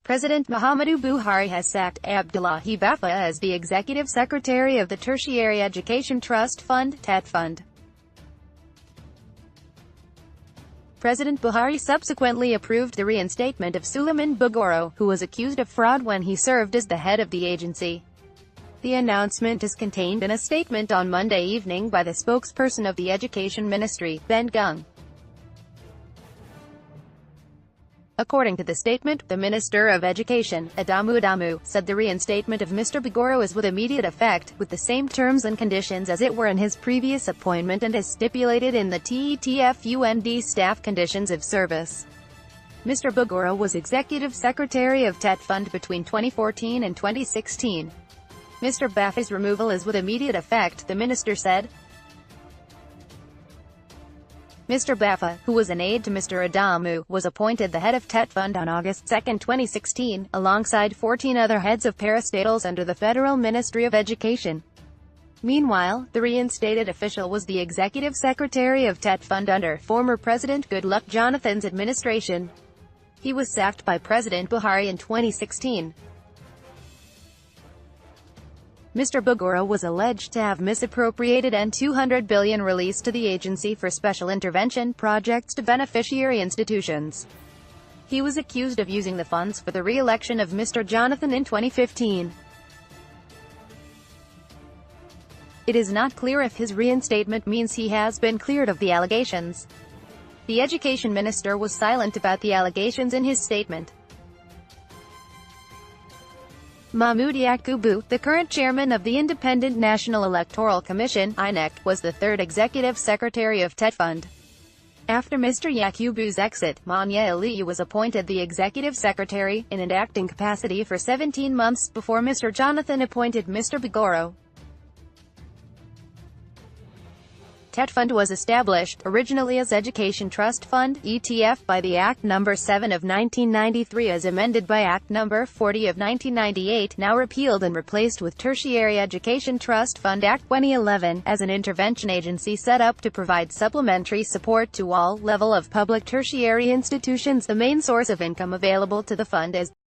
President Muhammadu Buhari has sacked Abdullahi Baffa as the Executive Secretary of the Tertiary Education Trust Fund (TETfund). President Buhari subsequently approved the reinstatement of Suleiman Bogoro, who was accused of fraud when he served as the head of the agency. The announcement is contained in a statement on Monday evening by the spokesperson of the Education Ministry, Ben Gung. According to the statement, the Minister of Education, Adamu, said the reinstatement of Mr. Bogoro is with immediate effect, with the same terms and conditions as it were in his previous appointment and as stipulated in the TETfund staff conditions of service. Mr. Bogoro was Executive Secretary of TETfund between 2014 and 2016. Mr. Baffa's removal is with immediate effect, the minister said. Mr. Baffa, who was an aide to Mr. Adamu, was appointed the head of TETfund on August 2, 2016, alongside 14 other heads of parastatals under the Federal Ministry of Education. Meanwhile, the reinstated official was the Executive Secretary of TETfund under former President Goodluck Jonathan's administration. He was sacked by President Buhari in 2016. Mr. Bogoro was alleged to have misappropriated N$200 billion released to the agency for special intervention projects to beneficiary institutions. He was accused of using the funds for the re-election of Mr. Jonathan in 2015. It is not clear if his reinstatement means he has been cleared of the allegations. The education minister was silent about the allegations in his statement. Mahmoud Yakubu, the current chairman of the Independent National Electoral Commission (INEC), was the third executive secretary of TETfund. After Mr. Yakubu's exit, Manya Aliyu was appointed the executive secretary, in an acting capacity for 17 months before Mr. Jonathan appointed Mr. Bogoro. TETfund was established, originally as Education Trust Fund (ETF), by the Act No. 7 of 1993 as amended by Act No. 40 of 1998, now repealed and replaced with Tertiary Education Trust Fund Act 2011, as an intervention agency set up to provide supplementary support to all level of public tertiary institutions. The main source of income available to the fund is